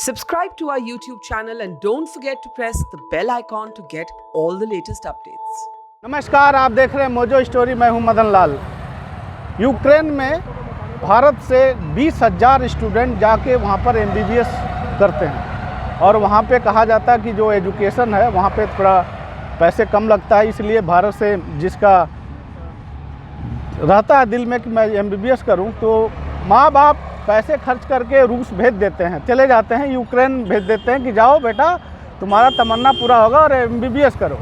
Subscribe to our YouTube channel and don't forget to press the bell icon to get all the latest updates. नमस्कार, आप देख रहे हैं mojo story. मैं हूं मदन लाल। यूक्रेन में भारत से 20,000 स्टूडेंट जाके वहां पर MBBS करते हैं और वहां पे कहा जाता है कि जो एजुकेशन है वहां पे थोड़ा पैसे कम लगता है, इसलिए भारत से जिसका रहता है दिल में कि मैं MBBS करूं, तो माँ बाप पैसे खर्च करके रूस भेज देते हैं, चले जाते हैं यूक्रेन भेज देते हैं कि जाओ बेटा तुम्हारा तमन्ना पूरा होगा और MBBS करो।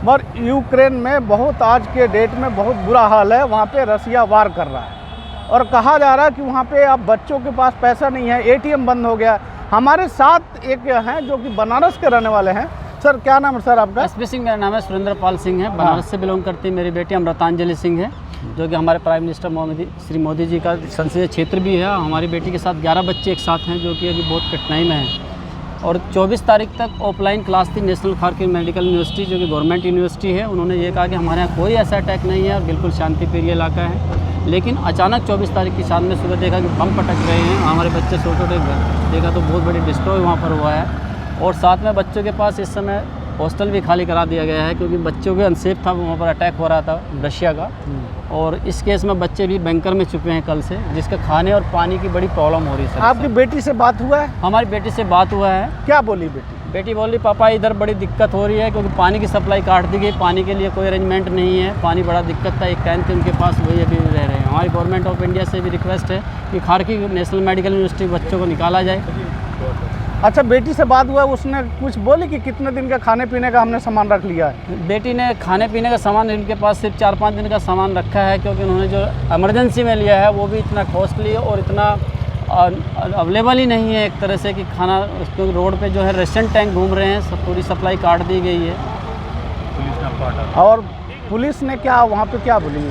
मगर यूक्रेन में बहुत आज के डेट में बहुत बुरा हाल है। वहाँ पे रसिया वार कर रहा है और कहा जा रहा है कि वहाँ पे अब बच्चों के पास पैसा नहीं है, ATM बंद हो गया। हमारे साथ एक हैं जो कि बनारस के रहने वाले हैं। सर क्या नाम है सर आपका? SP सिंह मेरा नाम है, सुरेंद्र पाल सिंह है, बनारस से बिलोंग करती है। मेरी बेटी अमृतांजलि सिंह है जो कि हमारे प्राइम मिनिस्टर श्री मोदी जी का संसदीय क्षेत्र भी है। हमारी बेटी के साथ 11 बच्चे एक साथ हैं जो कि अभी बहुत कठिनाई में हैं। और 24 तारीख तक ऑफलाइन क्लास थी नेशनल खारकिन मेडिकल यूनिवर्सिटी जो कि गवर्नमेंट यूनिवर्सिटी है। उन्होंने ये कहा कि हमारे यहाँ कोई ऐसा अटैक नहीं है और बिल्कुल शांतिप्रिय इलाका है। लेकिन अचानक 24 तारीख की शाम में सुबह देखा कि बम पटक रहे हैं। हमारे बच्चे छोटे छोटे देखा तो बहुत बड़ी डिस्ट्रॉय वहाँ पर हुआ है। और साथ में बच्चों के पास इस समय हॉस्टल भी खाली करा दिया गया है क्योंकि बच्चों के अनसेफ था, वहाँ पर अटैक हो रहा था रशिया का। और इस केस में बच्चे भी बैंकर में छुपे हैं कल से, जिसके खाने और पानी की बड़ी प्रॉब्लम हो रही है। आपकी बेटी से बात हुआ है? हमारी बेटी से बात हुआ है। क्या बोली बेटी? बेटी बोली पापा इधर बड़ी दिक्कत हो रही है क्योंकि पानी की सप्लाई काट दी गई, पानी के लिए कोई अरेंजमेंट नहीं है, पानी बड़ा दिक्कत था। एक टैंक थे उनके पास, वही अभी रह रहे हैं। हमारी गवर्नमेंट ऑफ इंडिया से भी रिक्वेस्ट है कि खारकिन नेशनल मेडिकल यूनिवर्सिटी बच्चों को निकाला जाए। अच्छा, बेटी से बात हुआ, उसने कुछ बोली कि कितने दिन का खाने पीने का हमने सामान रख लिया है? बेटी ने खाने पीने का सामान इनके पास सिर्फ 4-5 दिन का सामान रखा है क्योंकि उन्होंने जो इमरजेंसी में लिया है वो भी इतना कॉस्टली और इतना अवेलेबल ही नहीं है एक तरह से कि खाना। क्योंकि रोड पे जो है रशियन टैंक घूम रहे हैं, सब पूरी सप्लाई काट दी गई है। और पुलिस ने क्या वहाँ पे क्या बोली?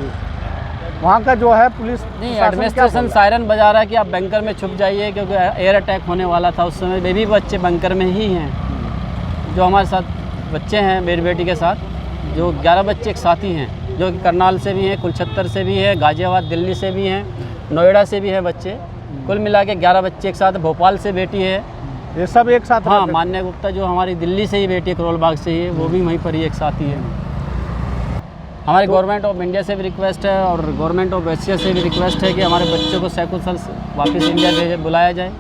वहाँ का जो है पुलिस नहीं, एडमिनिस्ट्रेशन सायरन बजा रहा है कि आप बैंकर में छुप जाइए क्योंकि एयर अटैक होने वाला था। उस समय बेबी बच्चे बैंकर में ही हैं। जो हमारे साथ बच्चे हैं मेरी बेटी के साथ, जो 11 बच्चे एक साथी हैं जो कि करनाल से भी हैं, कुलछत्तर से भी है, गाजियाबाद दिल्ली से भी हैं, नोएडा से भी हैं बच्चे। कुल मिला के 11 बच्चे एक साथ। भोपाल से बेटी है, ये सब एक साथ? हाँ, मान्या गुप्ता जो हमारी दिल्ली से ही बेटी है, करोल बाग से ही है, वो भी वहीं पर ही एक साथी है। हमारी गवर्नमेंट ऑफ इंडिया से भी रिक्वेस्ट है और गवर्नमेंट ऑफ रशिया से भी रिक्वेस्ट है कि हमारे बच्चों को सकुशल वापस इंडिया बुलाया जाए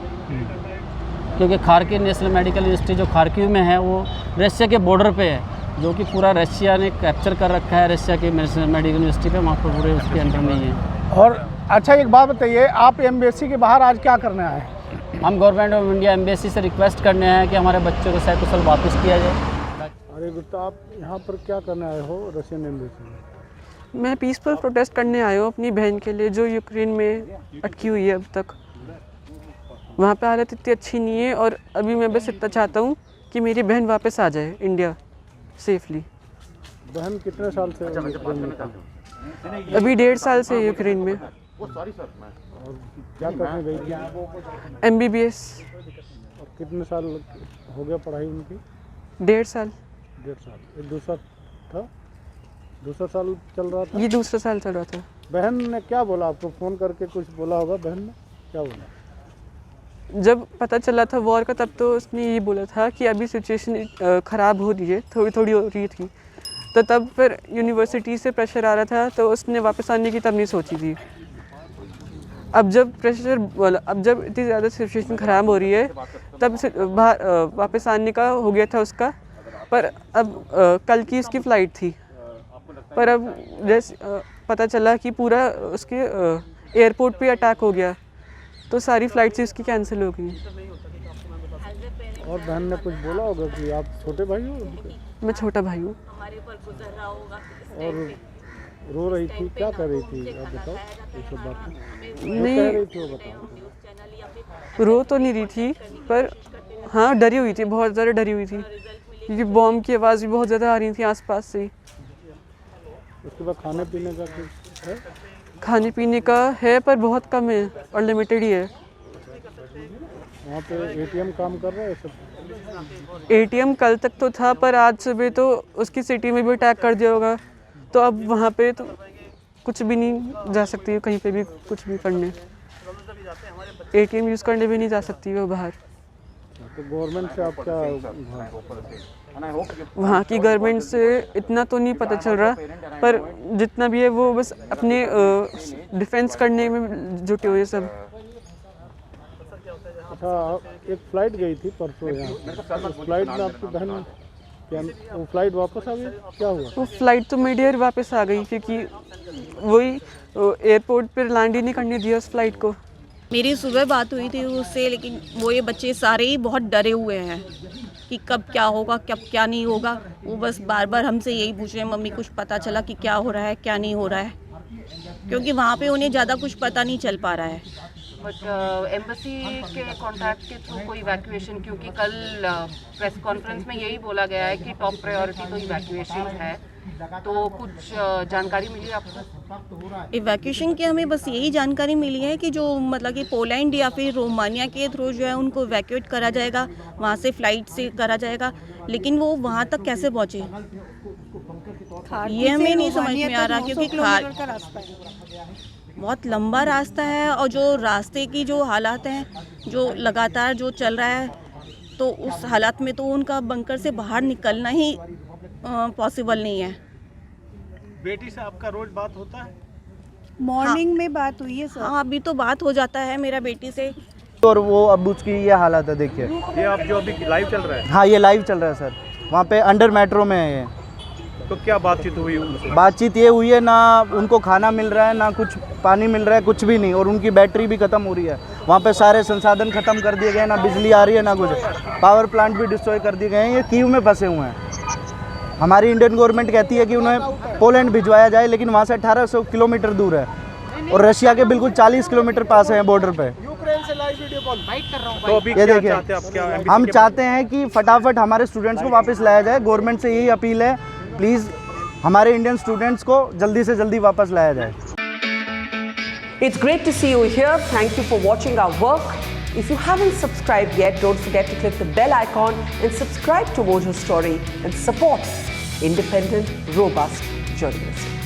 क्योंकि खारकिन नेशनल मेडिकल यूनिवर्सिटी जो खारकिव में है वो रशिया के बॉर्डर पे है, जो कि पूरा रशिया ने कैप्चर कर रखा है। रशिया की नेशनल मेडिकल यूनिवर्सिटी पे वहाँ पर पूरे उसके अंडर में ही है। और अच्छा, एक बात बताइए, आप एम्बेसी के बाहर आज क्या करने आए? हम गवर्नमेंट ऑफ इंडिया एम्बेसी से रिक्वेस्ट करने आए कि हमारे बच्चों को सकुशल वापस किया जाए। अरे गुप्ता, आप यहाँ पर क्या करने आए हो रशियन एम्बेसी में? मैं पीसफुल प्रोटेस्ट करने आया हूँ अपनी बहन के लिए जो यूक्रेन में अटकी हुई है अब तक। वहाँ पे हालत इतनी अच्छी नहीं है और अभी मैं बस इतना चाहता हूँ कि मेरी बहन वापस आ जाए इंडिया सेफली। बहन कितने साल से यूक्रेन में? अभी 1.5 साल से यूक्रेन में। और क्या करने गई थी? MBBS। और कितने साल हो गया पढ़ाई उनकी? 1.5 साल। 1.5 साल। एक दूसरा था? दूसरा साल चल रहा था? ये दूसरा साल चल रहा था। बहन ने क्या बोला आपको? फ़ोन करके कुछ बोला होगा बहन ने? क्या बोला जब पता चला था वॉर का? तब तो उसने ये बोला था कि अभी सिचुएशन ख़राब हो रही है, थोड़ी थोड़ी हो रही थी। तो तब फिर यूनिवर्सिटी से प्रेशर आ रहा था तो उसने वापस आने की तब नहीं सोची थी। अब जब इतनी ज़्यादा सिचुएशन ख़राब हो रही है तब से वापस आने का हो गया था उसका। पर अब कल की उसकी फ़्लाइट थी, पर अब जैसे पता चला कि पूरा उसके एयरपोर्ट पे अटैक हो गया तो सारी फ़्लाइट्स उसकी कैंसिल हो गई। और बहन ने कुछ बोला होगा कि आप छोटे भाई हो? मैं छोटा भाई हूँ। और रो रही थी, क्या कर रही थी आप बताओ? ये सब बातें नहीं, कह रही थी वो बताओ। रो तो नहीं रही थी पर हाँ डरी हुई थी, बहुत ज़्यादा डरी हुई थी क्योंकि बॉम्ब की आवाज़ भी बहुत ज़्यादा आ रही थी आसपास से। उसके बाद खाने पीने का कुछ है? खाने पीने का है पर बहुत कम है और लिमिटेड ही है। वहाँ पे ATM काम कर रहा है सब? ATM कल तक तो था पर आज सुबह तो उसकी सिटी में भी अटैक कर दिया होगा, तो अब वहाँ पे तो कुछ भी नहीं जा सकती है, कहीं पे भी कुछ भी करने। ATM यूज़ करने भी नहीं जा सकती वो बाहर। तो गवर्नमेंट से आप क्या वहाँ की गवर्नमेंट से इतना तो नहीं पता चल रहा, पर जितना भी है वो बस अपने डिफेंस करने में जुटे हुए सब। अच्छा, एक फ़्लाइट गई थी परसों यहाँ, उस फ्लाइट में आपकी बहन क्या वो फ्लाइट वापस आ गई, क्या हुआ? वो फ्लाइट तो मिड एयर वापस आ गई, क्योंकि वही एयरपोर्ट पर लैंड ही नहीं करने दिया उस फ्लाइट को। मेरी सुबह बात हुई थी उससे, लेकिन वो ये बच्चे सारे ही बहुत डरे हुए हैं कि कब क्या होगा, कब क्या नहीं होगा। वो बस बार बार हमसे यही पूछ रहे हैं, मम्मी कुछ पता चला कि क्या हो रहा है, क्या नहीं हो रहा है, क्योंकि वहाँ पे उन्हें ज़्यादा कुछ पता नहीं चल पा रहा है। बट एम्बेसी के कॉन्टैक्ट के थ्रू कोई इवैक्यूएशन, क्योंकि कल प्रेस कॉन्फ्रेंस में यही बोला गया है कि टॉप प्रायोरिटी तो इवैक्यूएशन है, तो कुछ जानकारी मिली आपको? इवैक्यूएशन की हमें बस यही जानकारी मिली है कि जो मतलब कि पोलैंड या फिर रोमानिया के थ्रू जो है उनको इवैक्यूएट करा जाएगा, वहाँ से फ़्लाइट से करा जाएगा, लेकिन वो वहाँ तक कैसे पहुँचे ये हमें नहीं समझ में आ रहा, क्योंकि बहुत लंबा रास्ता है और जो रास्ते की जो हालात हैं जो लगातार जो चल रहा है, तो उस हालात में तो उनका बंकर से बाहर निकलना ही पॉसिबल नहीं है। बेटी से आपका रोज बात होता है? मॉर्निंग में बात हुई है सर। हाँ, अभी तो बात हो जाता है मेरा बेटी से। और वो अब उसकी ये हालत है, देखिए। ये आप जो अभी लाइव चल रहा है? हाँ, ये लाइव चल रहा है सर, वहाँ पे अंडर मेट्रो में है ये। तो क्या बातचीत हुई उनसे? बातचीत ये हुई है, ना उनको खाना मिल रहा है, ना कुछ पानी मिल रहा है, कुछ भी नहीं, और उनकी बैटरी भी ख़त्म हो रही है। वहाँ पे सारे संसाधन ख़त्म कर दिए गए, ना बिजली आ रही है, ना कुछ। पावर प्लांट भी डिस्ट्रॉय कर दिए गए हैं। ये कीव में फंसे हुए हैं। हमारी इंडियन गवर्नमेंट कहती है कि उन्हें पोलैंड भिजवाया जाए, लेकिन वहाँ से 1800 किलोमीटर दूर है और रशिया के बिल्कुल 40 किलोमीटर पास है बॉर्डर पे। तो अभी ये क्या देखिए, चाहते हैं आप? क्या हम चाहते हैं कि फटाफट हमारे स्टूडेंट्स को वापस लाया जाए। गवर्नमेंट से यही अपील है, प्लीज़ हमारे इंडियन स्टूडेंट्स को जल्दी से जल्दी वापस लाया जाए। It's great to see you here. Thank you for watching our work. If you haven't subscribed yet, don't forget to click the bell icon and subscribe to Mojo Story and support independent, robust journalism.